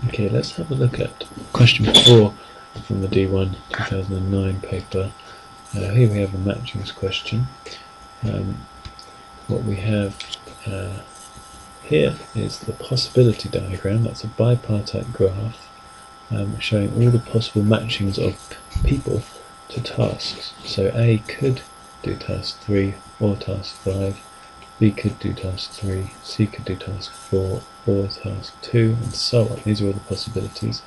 Okay, let's have a look at question 4 from the D1 2009 paper. Here we have a matchings question. What we have here is the possibility diagram. That's a bipartite graph showing all the possible matchings of people to tasks. So A could do task 3 or task 5, B could do task 3, C could do task 4 or task 2, and so on. These are all the possibilities.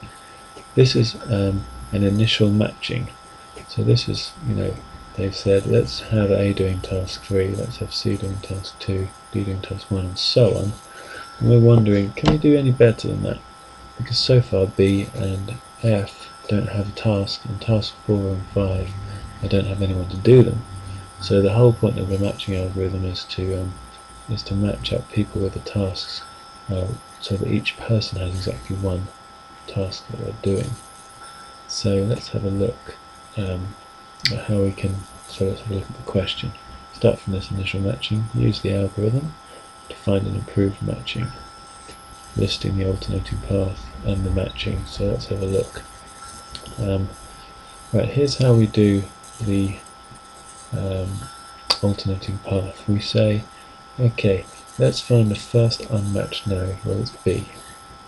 This is an initial matching. So this is, they've said let's have A doing task 3, let's have C doing task 2, D doing task 1, and so on. And we're wondering, can we do any better than that? Because so far B and F don't have a task, and task 4 and 5 I don't have anyone to do them. So the whole point of the matching algorithm is to match up people with the tasks so that each person has exactly one task that they're doing. So let's have a look at how we can. So let's have a look at the question. Start from this initial matching. Use the algorithm to find an improved matching, listing the alternating path and the matching. So let's have a look. Right, here's how we do the alternating path. We say, okay, let's find the first unmatched node. Well, it's B.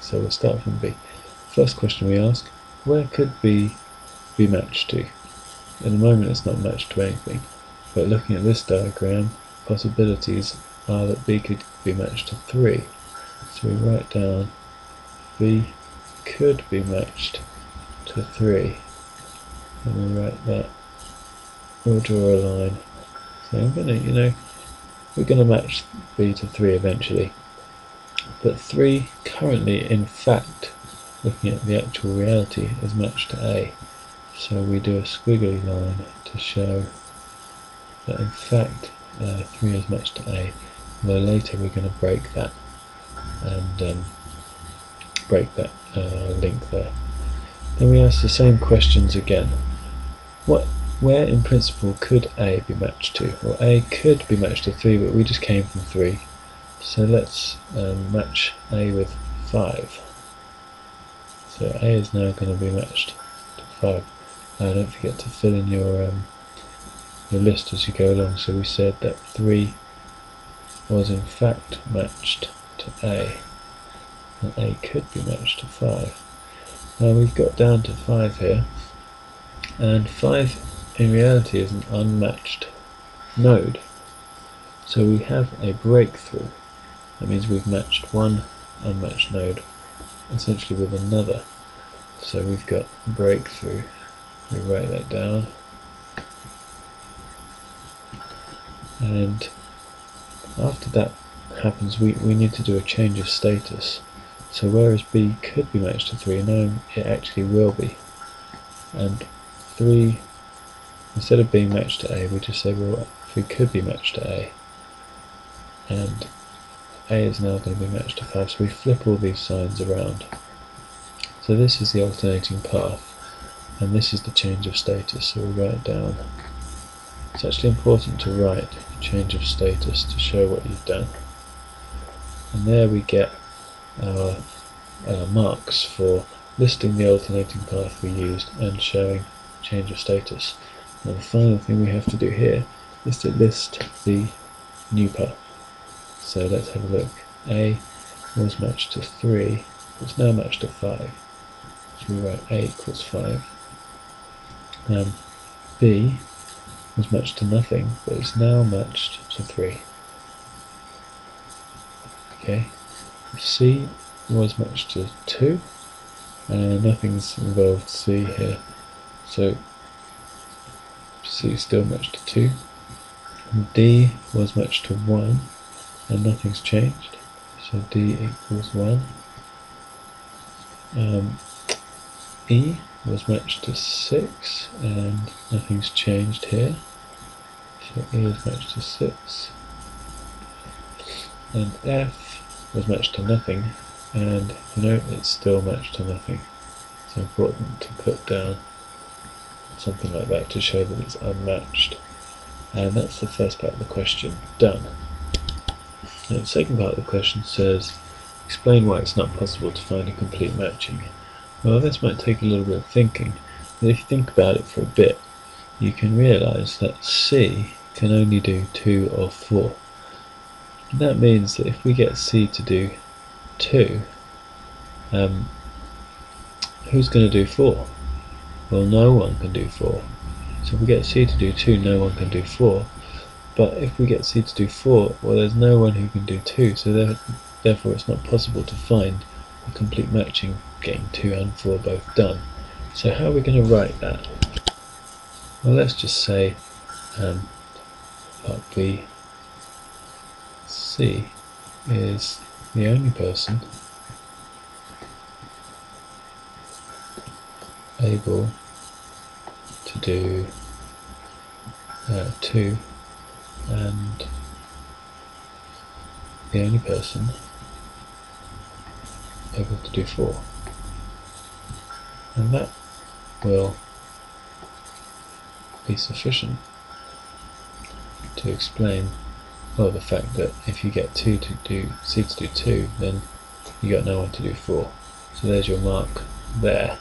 So we'll start from B. First question we ask, where could B be matched to? At the moment it's not matched to anything, but looking at this diagram, possibilities are that B could be matched to 3. So we write down B could be matched to 3, and we write that. We'll draw a line. So I'm gonna, we're gonna match B to 3 eventually, but 3 currently, in fact, looking at the actual reality, is matched to A. So we do a squiggly line to show that in fact 3 is matched to A. Although later we're going to break that and break that link there. Then we ask the same questions again. Where in principle could A be matched to? Well, A could be matched to 3, but we just came from 3. So let's match A with 5. So A is now going to be matched to 5. Don't forget to fill in your list as you go along. So we said that 3 was in fact matched to A, and A could be matched to 5. Now we've got down to 5 here, and 5 in reality is an unmatched node. So we have a breakthrough. That means we've matched one unmatched node essentially with another. So we've got breakthrough. We write that down, and after that happens we need to do a change of status. So whereas B could be matched to 3, now it actually will be, and 3, instead of being matched to A, we just say, well, 3 could be matched to A, and A is now going to be matched to 5, so we flip all these signs around. So this is the alternating path, and this is the change of status, so we write it down. It's actually important to write change of status to show what you've done. And there we get our marks for listing the alternating path we used and showing change of status. Now the final thing we have to do here is to list the new path. So let's have a look. A was matched to 3, it's now matched to 5. So we write A equals 5. B was matched to nothing, but it's now matched to 3. Okay. C was matched to 2, and nothing's involved C here. So C is still matched to 2. And D was matched to 1, and nothing's changed. So D equals 1. E was matched to 6, and nothing's changed here. So E is matched to 6. And F was matched to nothing, and it's still matched to nothing. It's important to put down something like that to show that it's unmatched. And that's the first part of the question done. Now the second part of the question says, Explain why it's not possible to find a complete matching. Well, this might take a little bit of thinking, but if you think about it for a bit, you can realise that C can only do 2 of 4. And that means that if we get C to do 2, who's going to do 4? Well, no one can do 4. So if we get C to do 2, no one can do 4. But if we get C to do 4, well, there's no one who can do 2, so therefore it's not possible to find a complete matching getting 2 and 4 both done. So how are we going to write that? Well, let's just say part B, C is the only person able to do 2 and the only person able to do 4. And that will be sufficient to explain, well, the fact that if you get C to do 2, then you got no one to do 4. So there's your mark there.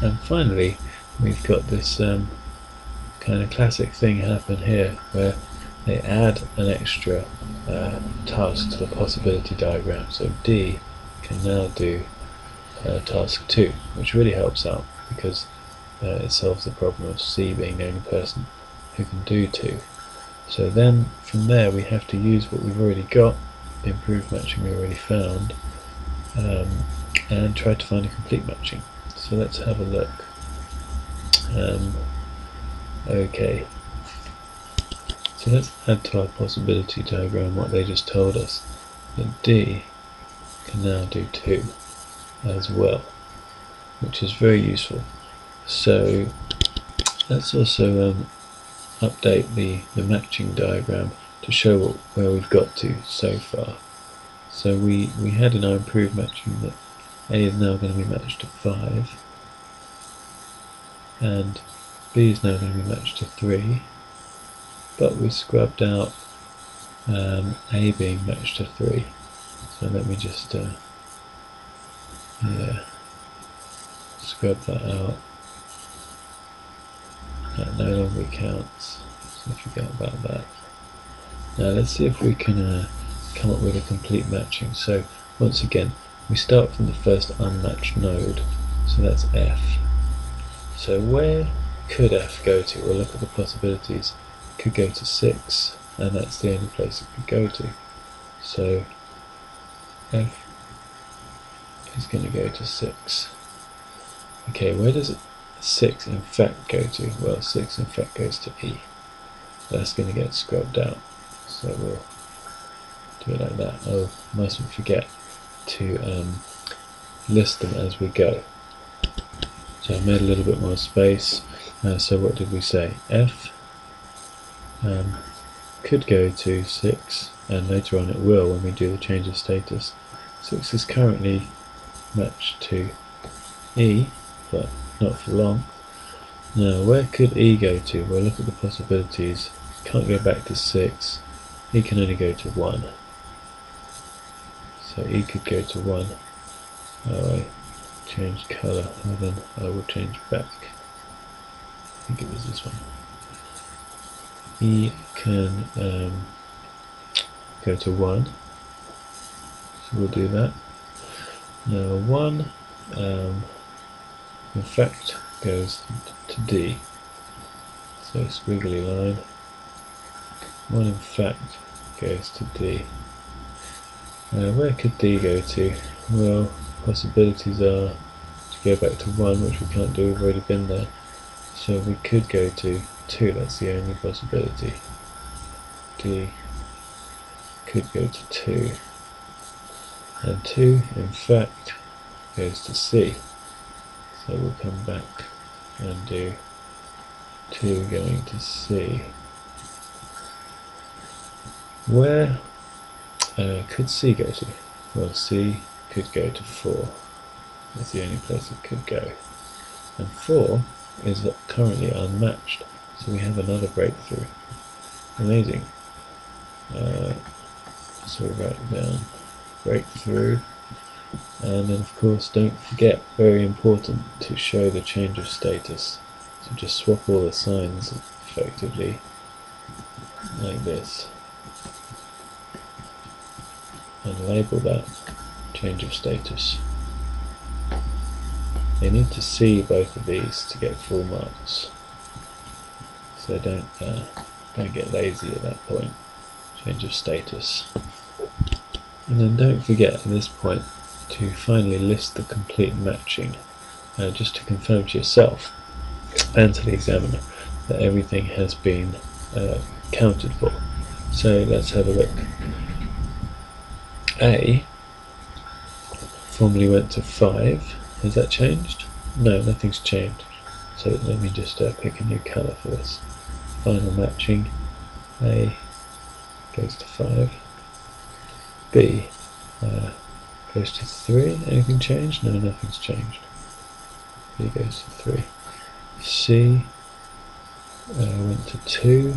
And finally, we've got this kind of classic thing happen here, where they add an extra task to the possibility diagram. So D can now do task 2, which really helps out because it solves the problem of C being the only person who can do 2. So then from there we have to use what we've already got, the improved matching we already found, and try to find a complete matching. So let's have a look. Okay, so let's add to our possibility diagram what they just told us, that D can now do 2 as well, which is very useful. So let's also update the matching diagram to show where we've got to so far. So we had in our improved matching that A is now going to be matched to 5 and B is now going to be matched to 3, but we scrubbed out A being matched to 3. So let me just scrub that out. That no longer counts, so forget about that. Now let's see if we can come up with a complete matching. So once again, we start from the first unmatched node, so that's F. So where could F go to? We'll look at the possibilities. It could go to 6, and that's the only place it could go to. So F is going to go to 6. Okay, where does 6 in fact go to? Well, 6 in fact goes to E. That's going to get scrubbed out. So we'll do it like that. Oh, mustn't forget to list them as we go. So I made a little bit more space. So what did we say? F could go to 6, and later on it will when we do the change of status. 6 is currently matched to E, but not for long. Now where could E go to? Well, look at the possibilities. Can't go back to 6. E can only go to 1. So E could go to 1. Oh, I changed colour. Well, then I will change back. I think it was this one. E can go to 1. So we'll do that. Now 1 in fact goes to D. So squiggly line. 1 in fact goes to D. Where could D go to? Well, possibilities are to go back to 1, which we can't do, we've already been there. So we could go to 2, that's the only possibility. D could go to 2. And 2, in fact, goes to C. So we'll come back and do 2 going to C. Where could C go to? Well, C could go to 4. That's the only place it could go. And 4 is currently unmatched, so we have another breakthrough. Amazing. So we write it down. break through, and then of course don't forget, very important, to show the change of status. So just swap all the signs effectively like this and label that change of status. You need to see both of these to get full marks, so don't get lazy at that point. Change of status. And then don't forget at this point to finally list the complete matching, just to confirm to yourself and to the examiner that everything has been counted for. So let's have a look. A formerly went to 5. Has that changed? No, nothing's changed. So let me just pick a new colour for this. Final matching. A goes to 5. B goes to 3. Anything changed? No, nothing's changed. B goes to 3. C went to 2.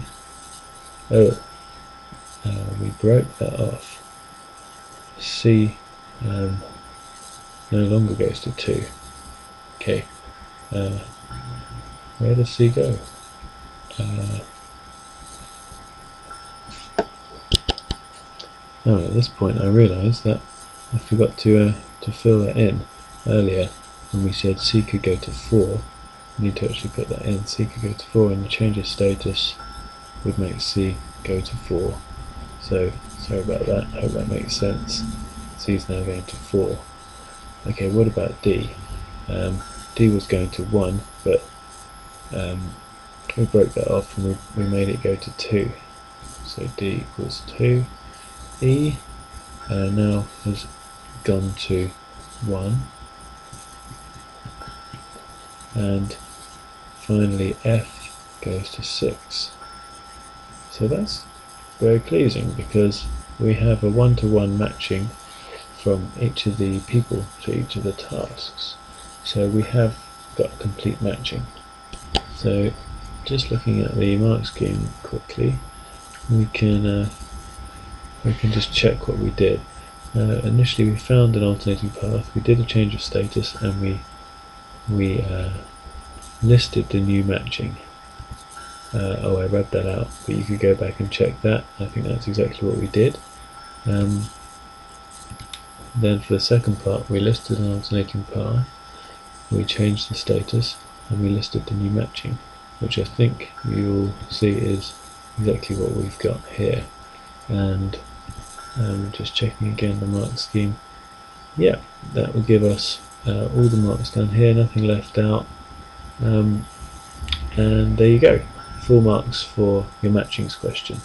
Oh, we broke that off. C no longer goes to 2. Okay, where does C go? At this point I realise that I forgot to fill that in earlier when we said C could go to 4. I need to actually put that in. C could go to 4, and the change of status would make C go to 4. So sorry about that, I hope that makes sense. C is now going to 4. Okay, what about D? D was going to 1, but we broke that off and we made it go to 2. So D equals 2. E now has gone to 1. And finally F goes to 6. So that's very pleasing, because we have a one-to-one matching from each of the people to each of the tasks. So we have got complete matching. So just looking at the mark scheme quickly, we can just check what we did. Initially we found an alternating path, we did a change of status, and we listed the new matching. Oh, I read that out, but you could go back and check that. I think that's exactly what we did. Then for the second part, we listed an alternating path, we changed the status, and we listed the new matching, which I think you will see is exactly what we've got here. And just checking again the mark scheme. Yeah, that will give us all the marks down here, nothing left out. And there you go, full marks for your matchings question.